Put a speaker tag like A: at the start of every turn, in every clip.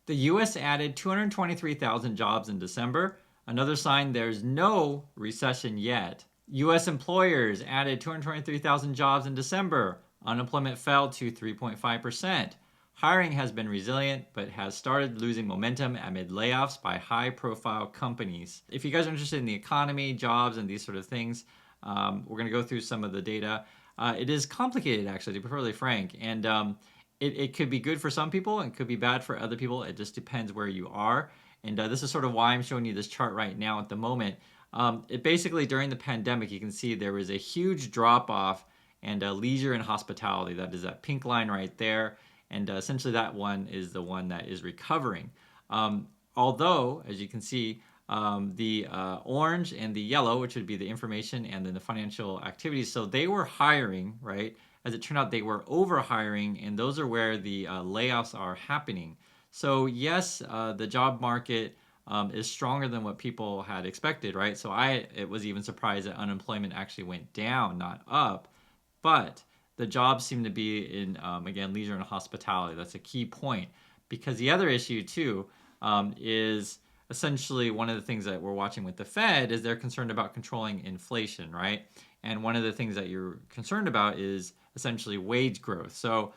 A: The US added 223,000 jobs in December, another sign there's no recession yet. US employers added 223,000 jobs in December. Unemployment fell to 3.5%. Hiring has been resilient, but has started losing momentum amid layoffs by high profile companies. If you guys are interested in the economy, jobs, and these sort of things, we're going to go through some of the data. It is complicated, actually, to be perfectly frank. And it could be good for some people and could be bad for other people. It just depends where you are. And this is sort of why I'm showing you this chart right now at the moment. It basically, during the pandemic, you can see there was a huge drop off and leisure and hospitality. That is that pink line right there. And essentially that one is the one that is recovering. Although, as you can see, the orange and the yellow, which would be the information and then the financial activities, so they were hiring, right? As it turned out, they were over hiring, and those are where the layoffs are happening. So yes, the job market is stronger than what people had expected, right? So it was even surprised that unemployment actually went down, not up. But the jobs seem to be in, again, leisure and hospitality. That's a key point. Because the other issue, too, is essentially one of the things that we're watching with the Fed is they're concerned about controlling inflation, right? And one of the things that you're concerned about is essentially wage growth. So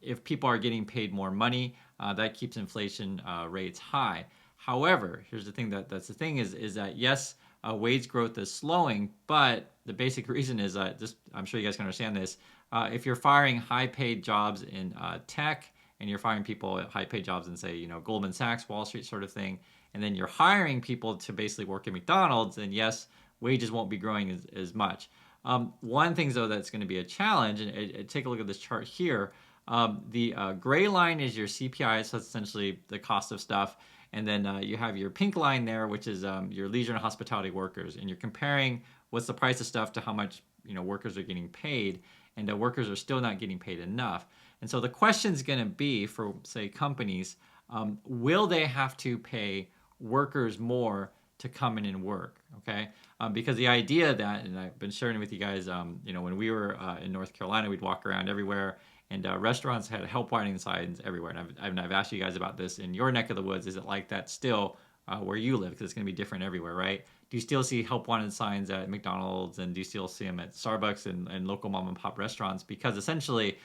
A: if people are getting paid more money, that keeps inflation rates high. However, here's the thing that's the thing is that yes, wage growth is slowing, but the basic reason is just I'm sure you guys can understand this. If you're firing high-paid jobs in tech and you're firing people at high-paid jobs in, say, Goldman Sachs, Wall Street sort of thing, and then you're hiring people to basically work at McDonald's, then yes, wages won't be growing as much. One thing, though, that's going to be a challenge, and take a look at this chart here. The gray line is your CPI, so that's essentially the cost of stuff. And then you have your pink line there, which is your leisure and hospitality workers. And you're comparing what's the price of stuff to how much workers are getting paid. And workers are still not getting paid enough. And so the question is going to be for, say, companies, will they have to pay workers more to come in and work? Okay, because the idea that, and I've been sharing with you guys, when we were in North Carolina, we'd walk around everywhere, and restaurants had help wanting signs everywhere. And I've asked you guys about this in your neck of the woods. Is it like that still where you live? Because it's going to be different everywhere, right? Do you still see help wanted signs at McDonald's, and do you still see them at Starbucks and local mom and pop restaurants? Because essentially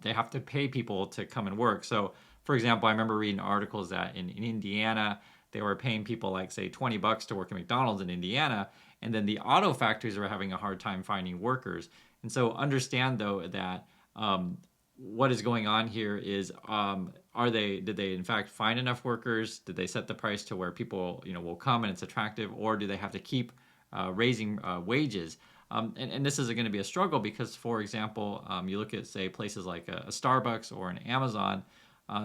A: they have to pay people to come and work. So, for example, I remember reading articles that in Indiana, they were paying people like, say, $20 to work at McDonald's in Indiana, and then the auto factories were having a hard time finding workers. And so understand, though, that what is going on here is did they in fact find enough workers? Did they set the price to where people will come and it's attractive, or do they have to keep raising wages? And this is going to be a struggle because, for example, you look at, say, places like a Starbucks or an Amazon.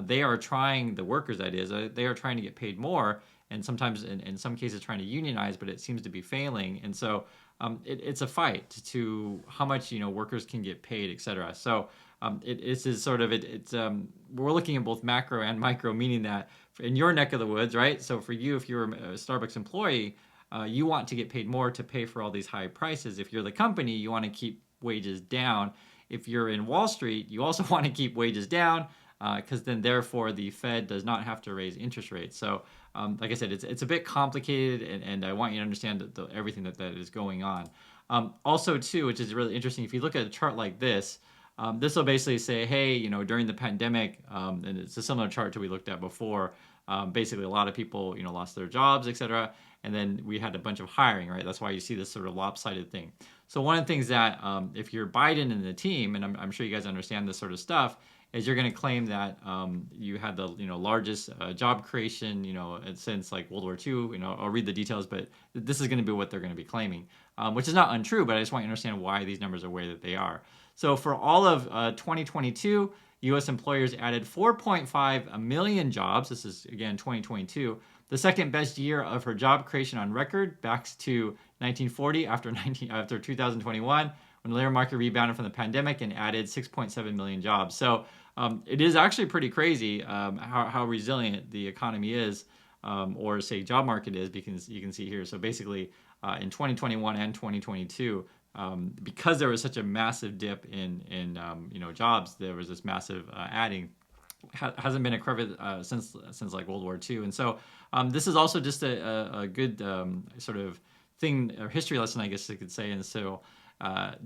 A: They are trying, the workers that is, they are trying to get paid more, and sometimes in some cases trying to unionize, but it seems to be failing. And so it's a fight to how much workers can get paid, etc. So it's sort of we're looking at both macro and micro, meaning that in your neck of the woods, right? So for you, if you're a Starbucks employee, you want to get paid more to pay for all these high prices. If you're the company, you want to keep wages down. If you're in Wall Street, you also want to keep wages down, because then therefore the Fed does not have to raise interest rates. So like I said, it's a bit complicated, and I want you to understand everything that is going on. Also, too, which is really interesting, if you look at a chart like this, this will basically say, hey, during the pandemic, and it's a similar chart to we looked at before, basically a lot of people, lost their jobs, etc. And then we had a bunch of hiring, right? That's why you see this sort of lopsided thing. So one of the things that if you're Biden and the team, and I'm sure you guys understand this sort of stuff, is you're going to claim that you had the largest job creation since like World War II. I'll read the details, but this is going to be what they're going to be claiming, which is not untrue. But I just want you to understand why these numbers are the way that they are. So for all of 2022, U.S. employers added 4.5 million jobs. This is again 2022, the second best year of her job creation on record, back to 1940 after 2021. When the labor market rebounded from the pandemic and added 6.7 million jobs. So it is actually pretty crazy how resilient the economy is, or say job market is, because you can see here. So basically in 2021 and 2022, because there was such a massive dip in jobs, there was this massive adding. hasn't been a credit since like World War II. And so this is also just a good sort of thing or history lesson, I guess you could say. And so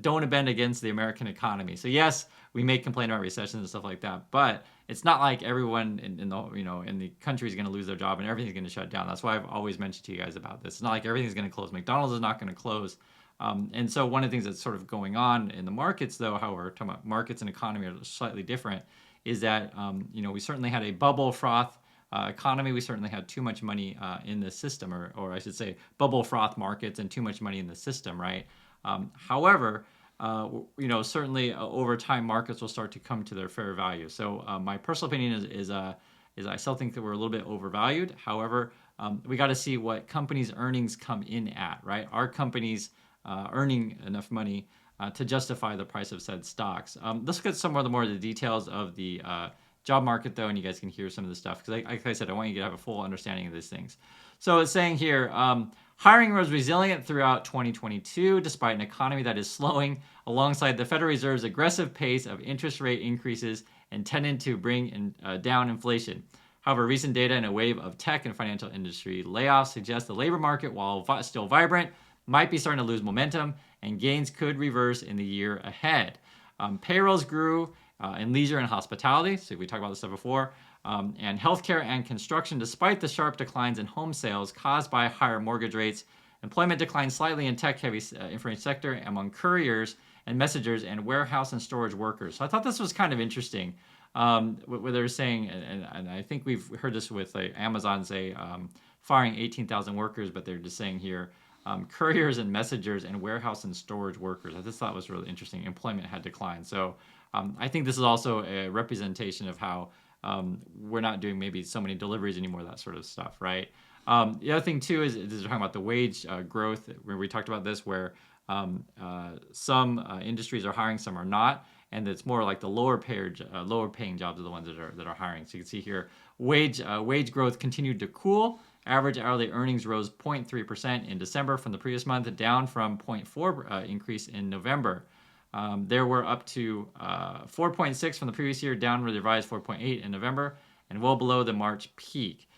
A: don't bend against the American economy. So yes, we may complain about recessions and stuff like that, but it's not like everyone in the in the country is going to lose their job and everything's going to shut down. That's why I've always mentioned to you guys about this. It's not like everything's going to close. McDonald's is not going to close. And so one of the things that's sort of going on in the markets, though, how we're talking about markets and economy are slightly different, is that we certainly had a bubble froth economy. We certainly had too much money in the system, or I should say, bubble froth markets and too much money in the system, right? However, certainly over time, markets will start to come to their fair value. So my personal opinion is I still think that we're a little bit overvalued. However, we got to see what companies' earnings come in at, right? Are companies earning enough money to justify the price of said stocks? Let's get some more of the details of the job market, though, and you guys can hear some of this stuff because, like I said, I want you to have a full understanding of these things. So it's saying here, hiring was resilient throughout 2022, despite an economy that is slowing, alongside the Federal Reserve's aggressive pace of interest rate increases intended to bring down inflation. However, recent data and a wave of tech and financial industry layoffs suggest the labor market, while still vibrant, might be starting to lose momentum, and gains could reverse in the year ahead. Payrolls grew in leisure and hospitality, so we talked about this stuff before, and healthcare and construction, despite the sharp declines in home sales caused by higher mortgage rates. Employment declined slightly in tech-heavy information sector among couriers and messengers and warehouse and storage workers. So I thought this was kind of interesting. Where they're saying, and I think we've heard this with Amazon say firing 18,000 workers, but they're just saying here couriers and messengers and warehouse and storage workers. I just thought it was really interesting. Employment had declined. So I think this is also a representation of how we're not doing maybe so many deliveries anymore, that sort of stuff, right? The other thing, too, is talking about the wage growth, where we talked about this, where some industries are hiring, some are not. And it's more like the lower paying jobs are the ones that are hiring. So you can see here, wage growth continued to cool. Average hourly earnings rose 0.3% in December from the previous month, down from 0.4 increase in November. There were up to 4.6 from the previous year, down with the revised 4.8 in November, and well below the March peak.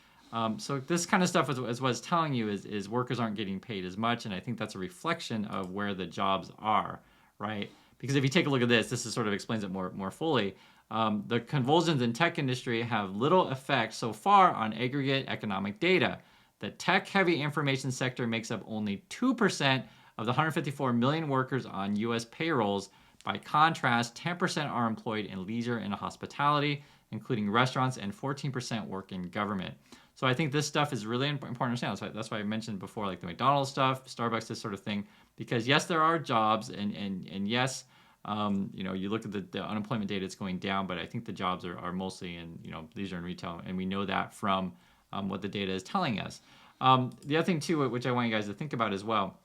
A: So this kind of stuff is what it's telling you is workers aren't getting paid as much, and I think that's a reflection of where the jobs are, right? Because if you take a look at this is sort of explains it more fully. The convulsions in tech industry have little effect so far on aggregate economic data. The tech-heavy information sector makes up only 2% of the 154 million workers on U.S. payrolls. By contrast, 10% are employed in leisure and hospitality, including restaurants, and 14% work in government. So I think this stuff is really important to understand. That's why I mentioned before, like the McDonald's stuff, Starbucks, this sort of thing. Because yes, there are jobs, and yes, you look at the unemployment data, it's going down, but I think the jobs are mostly in leisure and retail, and we know that from what the data is telling us. The other thing too, which I want you guys to think about as well,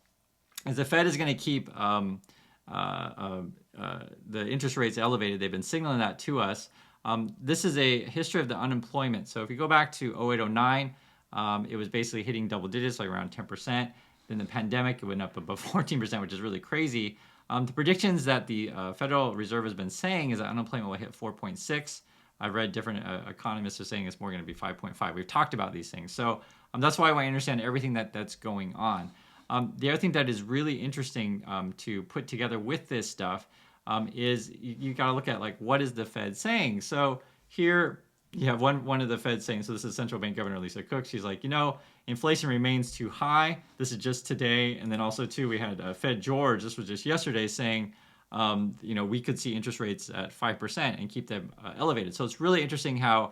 A: is the Fed is going to keep the interest rates elevated. They've been signaling that to us. This is a history of the unemployment. So if you go back to 0809, it was basically hitting double digits, like around 10%. Then the pandemic, it went up above 14%, which is really crazy. The predictions that the Federal Reserve has been saying is that unemployment will hit 4.6. I've read different economists are saying it's more going to be 5.5. We've talked about these things. So that's why I understand everything that's going on. The other thing that is really interesting to put together with this stuff is you got to look at like what is the Fed saying. So here you have one of the Fed saying, so this is Central Bank Governor Lisa Cook. She's like, inflation remains too high. This is just today. And then also too, we had Fed George, this was just yesterday, saying, we could see interest rates at 5% and keep them elevated. So it's really interesting how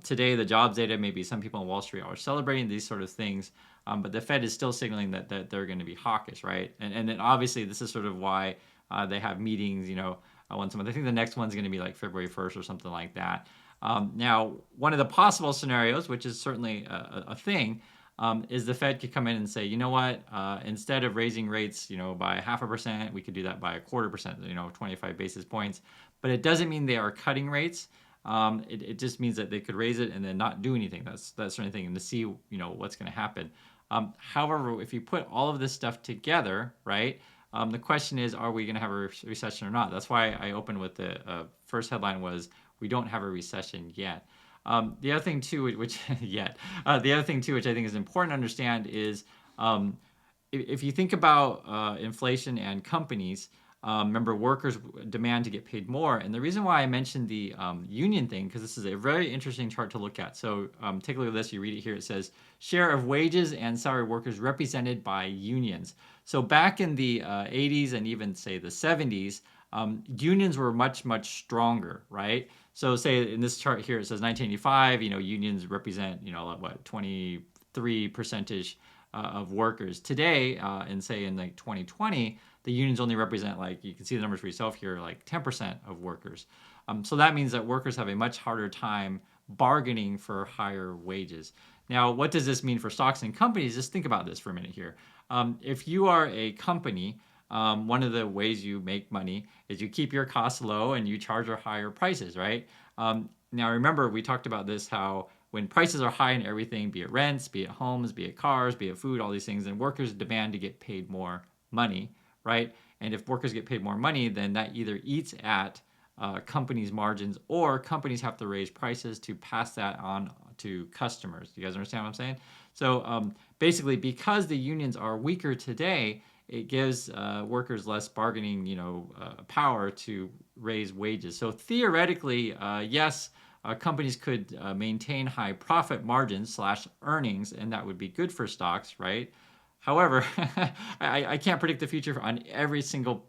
A: today the jobs data, maybe some people on Wall Street are celebrating these sort of things, but the Fed is still signaling that they're going to be hawkish, right? And then obviously this is sort of why they have meetings, once a month. I think the next one's going to be like February 1st or something like that. Now, one of the possible scenarios, which is certainly a thing, is the Fed could come in and say, you know what, instead of raising rates, by 0.5%, we could do that by 0.25%, 25 basis points. But it doesn't mean they are cutting rates. It just means that they could raise it and then not do anything. That's the sort of thing, and to see, what's going to happen. However, if you put all of this stuff together, right, the question is, are we going to have a recession or not? That's why I opened with the first headline was, we don't have a recession yet. The other thing too, which yet, the other thing too, which I think is important to understand is if you think about inflation and companies, remember workers demand to get paid more. And the reason why I mentioned the union thing, because this is a very interesting chart to look at. So take a look at this. You read it here. It says share of wages and salary workers represented by unions. So back in the 80s and even say the 70s, unions were much, much stronger, right? So say in this chart here, it says 1985, unions represent, what, 23 percentage of workers. Today, and say in like 2020, the unions only represent, like, you can see the numbers for yourself here, like 10% of workers. So that means that workers have a much harder time bargaining for higher wages. Now, what does this mean for stocks and companies? Just think about this for a minute here. If you are a company, one of the ways you make money is you keep your costs low and you charge higher prices, right? Now, remember, we talked about this, how when prices are high in everything, be it rents, be it homes, be it cars, be it food, all these things, then workers demand to get paid more money, right? And if workers get paid more money, then that either eats at companies' margins, or companies have to raise prices to pass that on to customers. You guys understand what I'm saying? So basically, because the unions are weaker today, it gives workers less bargaining, power to raise wages. So theoretically, yes, companies could maintain high profit margins / earnings, and that would be good for stocks, right? However, I can't predict the future on every single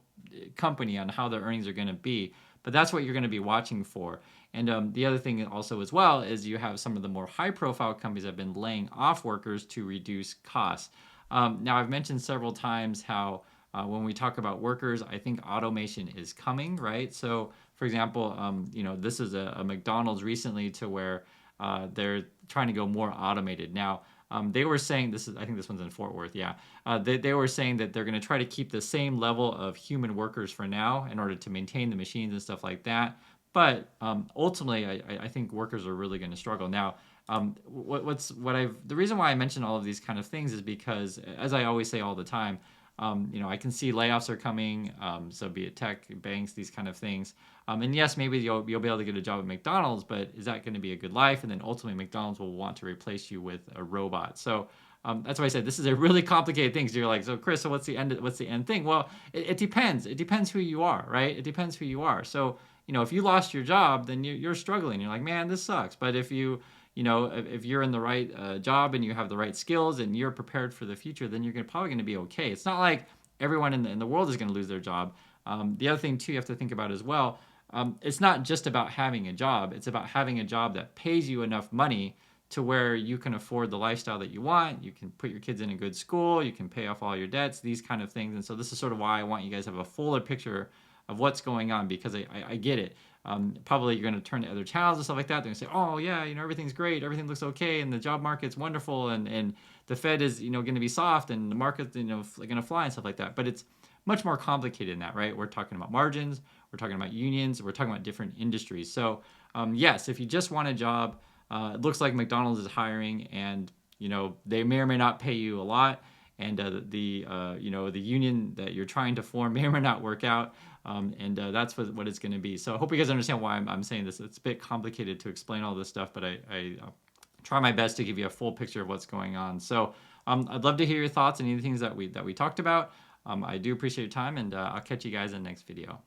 A: company on how their earnings are going to be, but that's what you're going to be watching for. And the other thing also as well is you have some of the more high-profile companies that have been laying off workers to reduce costs. Now, I've mentioned several times how when we talk about workers, I think automation is coming, right? So, for example, this is a McDonald's recently to where they're trying to go more automated. Now, they were saying, I think this one's in Fort Worth, yeah. They were saying that they're going to try to keep the same level of human workers for now in order to maintain the machines and stuff like that. But ultimately, I think workers are really going to struggle. Now, the reason why I mention all of these kind of things is because, as I always say all the time, I can see layoffs are coming, so be it tech, banks, these kind of things. And yes, maybe you'll be able to get a job at McDonald's, but is that going to be a good life? And then ultimately, McDonald's will want to replace you with a robot. So that's why I said this is a really complicated thing. So you're like, so Chris, so what's the end thing? Well, it depends. It depends who you are, right? It depends who you are. So if you lost your job, then you're struggling. You're like, man, this sucks. But if if you're in the right job and you have the right skills and you're prepared for the future, then you're probably going to be okay. It's not like everyone in the world is going to lose their job. The other thing, too, you have to think about as well, it's not just about having a job. It's about having a job that pays you enough money to where you can afford the lifestyle that you want. You can put your kids in a good school. You can pay off all your debts, these kind of things. And so this is sort of why I want you guys to have a fuller picture of what's going on, because I get it. Probably you're going to turn to other channels and stuff like that. They're going to say, oh, yeah, everything's great. Everything looks okay. And the job market's wonderful. And the Fed is, going to be soft and the market's, going to fly and stuff like that. But it's much more complicated than that, right? We're talking about margins. We're talking about unions. We're talking about different industries. So, yes, if you just want a job, it looks like McDonald's is hiring, and, they may or may not pay you a lot. And the union that you're trying to form may or may not work out. And that's what it's going to be. So I hope you guys understand why I'm saying this. It's a bit complicated to explain all this stuff, but I try my best to give you a full picture of what's going on. So I'd love to hear your thoughts and any things that we talked about. I do appreciate your time, and I'll catch you guys in the next video.